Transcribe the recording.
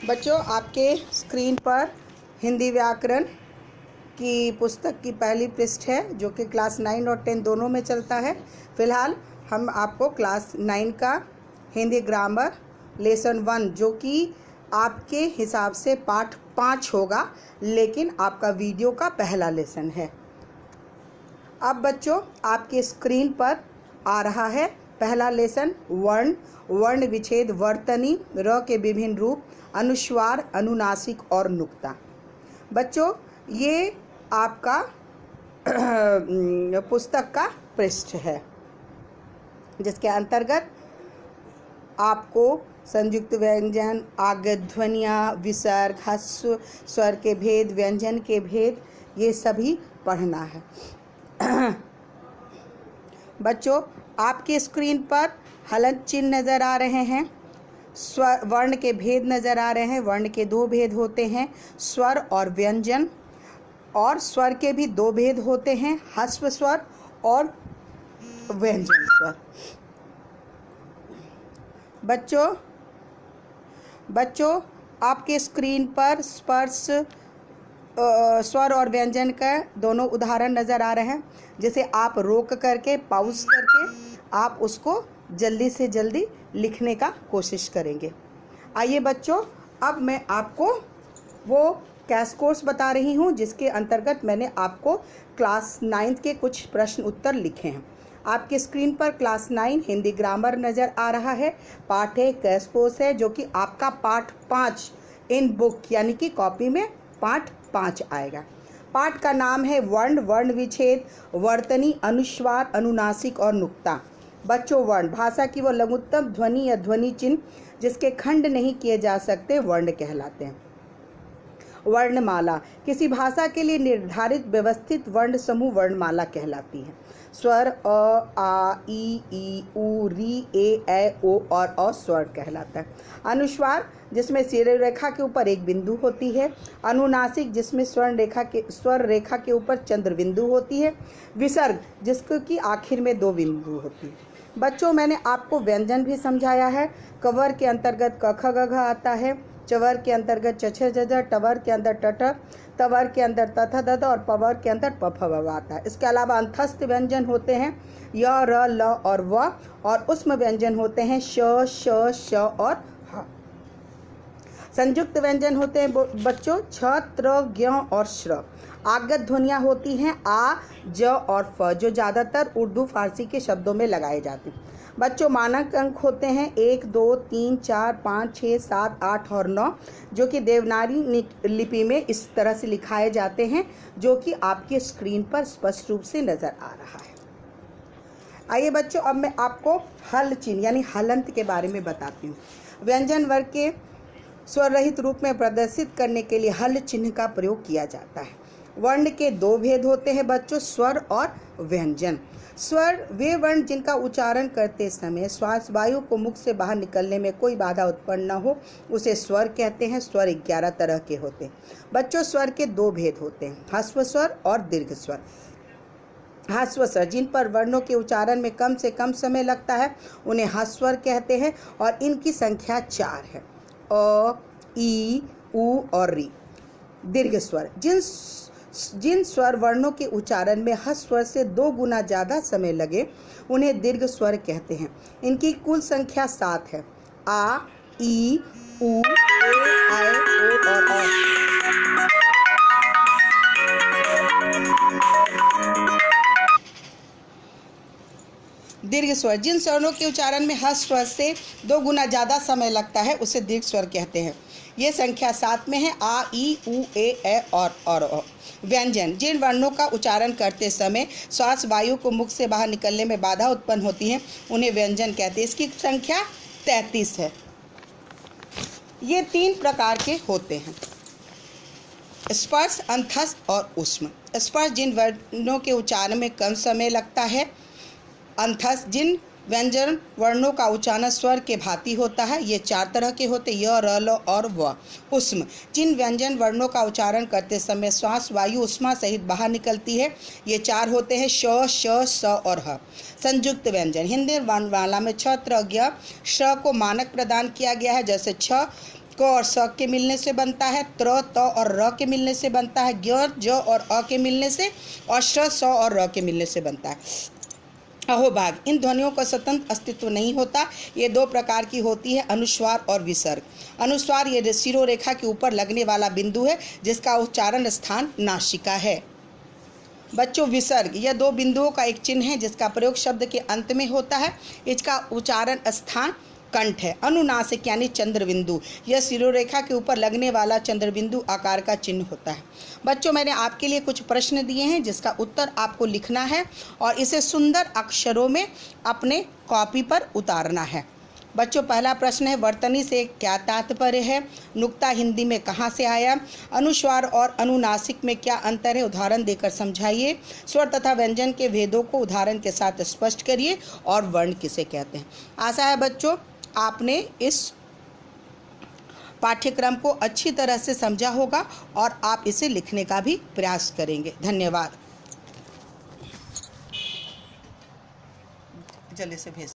बच्चों, आपके स्क्रीन पर हिंदी व्याकरण की पुस्तक की पहली पृष्ठ है, जो कि क्लास 9 और 10 दोनों में चलता है। फ़िलहाल हम आपको क्लास 9 का हिंदी ग्रामर लेसन 1, जो कि आपके हिसाब से पाठ 5 होगा, लेकिन आपका वीडियो का पहला लेसन है। अब बच्चों, आपके स्क्रीन पर आ रहा है पहला लेसन वर्ण, वर्ण विच्छेद, वर्तनी, र के विभिन्न रूप, अनुस्वार, अनुनासिक और नुक्ता। बच्चों, ये आपका पुस्तक का पृष्ठ है, जिसके अंतर्गत आपको संयुक्त व्यंजन, आगत ध्वनियाँ, विसर्ग, ह्रस्व स्वर के भेद, व्यंजन के भेद, ये सभी पढ़ना है। बच्चों, आपके स्क्रीन पर हलंत चिन्ह नज़र आ रहे हैं, स्वर वर्ण के भेद नज़र आ रहे हैं। वर्ण के 2 भेद होते हैं, स्वर और व्यंजन, और स्वर के भी 2 भेद होते हैं, ह्रस्व स्वर और व्यंजन स्वर। बच्चों, आपके स्क्रीन पर स्पर्श, स्वर और व्यंजन का दोनों उदाहरण नज़र आ रहे हैं, जिसे आप रोक करके, पॉज करके आप उसको जल्दी से जल्दी लिखने का कोशिश करेंगे। आइए बच्चों, अब मैं आपको वो कैश कोर्स बता रही हूँ, जिसके अंतर्गत मैंने आपको क्लास 9 के कुछ प्रश्न उत्तर लिखे हैं। आपके स्क्रीन पर क्लास 9 हिंदी ग्रामर नज़र आ रहा है। पाठ है, कैश कोर्स है, जो कि आपका पाठ 5 इन बुक यानी कि कॉपी में पाठ 5 आएगा। पाठ का नाम है वर्ण, वर्ण विच्छेद, वर्तनी, अनुस्वार, अनुनासिक और नुक्ता। बच्चों, वर्ण भाषा की वो लघुत्तम ध्वनि या ध्वनि चिन्ह जिसके खंड नहीं किए जा सकते वर्ण कहलाते हैं। वर्णमाला किसी भाषा के लिए निर्धारित व्यवस्थित वर्ण समूह वर्णमाला कहलाती है। स्वर अ, आ, ई, उ, री, ए, ओ और अ स्वर कहलाता है। अनुस्वार जिसमें सिर रेखा के ऊपर एक बिंदु होती है। अनुनासिक जिसमें स्वर रेखा के ऊपर चंद्र बिंदु होती है। विसर्ग जिसको कि आखिर में 2 बिंदु होती है। बच्चों, मैंने आपको व्यंजन भी समझाया है। कवर के अंतर्गत क ख ग घ आता है, चवर के अंतर्गत च छ ज झ, टवर के अंदर ट ठ, तवर के अंदर त थ द द और पवर के अंदर प फ व आता है। इसके अलावा अंतस्थ व्यंजन होते हैं य, र, ल और व, और उष्म व्यंजन होते हैं श, श, श और ह। संयुक्त व्यंजन होते हैं बच्चों छ, त्र, ज्ञ और श्र। आगत ध्वनियाँ होती हैं आ, ज और फ, जो ज़्यादातर उर्दू फारसी के शब्दों में लगाए जाते हैं। बच्चों, मानक अंक होते हैं 1, 2, 3, 4, 5, 6, 7, 8 और 9, जो कि देवनागरी लिपि में इस तरह से लिखाए जाते हैं, जो कि आपके स्क्रीन पर स्पष्ट रूप से नज़र आ रहा है। आइए बच्चों, अब मैं आपको हल चिन्ह यानी हलंत के बारे में बताती हूँ। व्यंजन वर्ग के स्वर रहित रूप में प्रदर्शित करने के लिए हल चिन्ह का प्रयोग किया जाता है। वर्ण के 2 भेद होते हैं बच्चों, स्वर और व्यंजन। स्वर वे वर्ण जिनका उच्चारण करते समय श्वास वायु को मुख से बाहर निकलने में कोई बाधा उत्पन्न न हो, उसे स्वर कहते हैं। स्वर 11 तरह के होते हैं बच्चों। स्वर के 2 भेद होते हैं, ह्रस्व स्वर और दीर्घ स्वर। ह्रस्व स्वर जिन पर वर्णों के उच्चारण में कम से कम समय लगता है, उन्हें ह्रस्व स्वर कहते हैं, और इनकी संख्या 4 है, अ, ई, उ और री। दीर्घ स्वर जिन स्वर वर्णों के उच्चारण में ह्रस्व स्वर से 2 गुना ज़्यादा समय लगे, उन्हें दीर्घ स्वर कहते हैं। इनकी कुल संख्या 7 है, आ, ई, उ, ए, ऐ, ओ और अ। दीर्घ स्वर जिन स्वरों के उच्चारण में ह्रस्व स्वर से 2 गुना ज़्यादा समय लगता है, उसे दीर्घ स्वर कहते हैं। ये संख्या 7 में है, आ, ई, उ, ए, ऐ और अ। व्यंजन जिन वर्णों का उच्चारण करते समय श्वास वायु को मुख से बाहर निकलने में बाधा उत्पन्न होती है, उन्हें व्यंजन कहते हैं। इसकी संख्या 33 है। ये 3 प्रकार के होते हैं, स्पर्श, अंतस्थ और ऊष्म। स्पर्श जिन वर्णों के उच्चारण में कम समय लगता है। अंतस्थ जिन व्यंजन वर्णों का उच्चारण स्वर के भांति होता है, ये 4 तरह के होते, य, र, ल और व। ऊष्म जिन व्यंजन वर्णों का उच्चारण करते समय श्वास वायु ऊष्मा सहित बाहर निकलती है, ये 4 होते हैं, श, श, स और ह। संयुक्त व्यंजन हिंदी वर्णमाला में छ, त्र, ज्ञ, श को मानक प्रदान किया गया है, जैसे छ क और स के मिलने से बनता है, त्र, त और र के मिलने से बनता है, ज्ञ, ज और अ के मिलने से, और श, स और र के मिलने से बनता है। अहोभाग। इन ध्वनियों का स्वतंत्र अस्तित्व नहीं होता। ये दो प्रकार की होती है, अनुस्वार और विसर्ग। अनुस्वार ये शिरोरेखा के ऊपर लगने वाला बिंदु है जिसका उच्चारण स्थान नासिका है। बच्चों, विसर्ग यह दो बिंदुओं का एक चिन्ह है जिसका प्रयोग शब्द के अंत में होता है। इसका उच्चारण स्थान कंठ है। अनुनासिक यानी चंद्रबिंदु, यह शिरोरेखा के ऊपर लगने वाला चंद्रबिंदु आकार का चिन्ह होता है। बच्चों, मैंने आपके लिए कुछ प्रश्न दिए हैं जिसका उत्तर आपको लिखना है और इसे सुंदर अक्षरों में अपने कॉपी पर उतारना है। बच्चों, पहला प्रश्न है, वर्तनी से क्या तात्पर्य है? नुक्ता हिंदी में कहाँ से आया? अनुस्वार और अनुनासिक में क्या अंतर है? उदाहरण देकर समझाइए। स्वर तथा व्यंजन के भेदों को उदाहरण के साथ स्पष्ट करिए और वर्ण किसे कहते हैं। आशा है बच्चों आपने इस पाठ्यक्रम को अच्छी तरह से समझा होगा और आप इसे लिखने का भी प्रयास करेंगे। धन्यवाद। जल्दी से भेज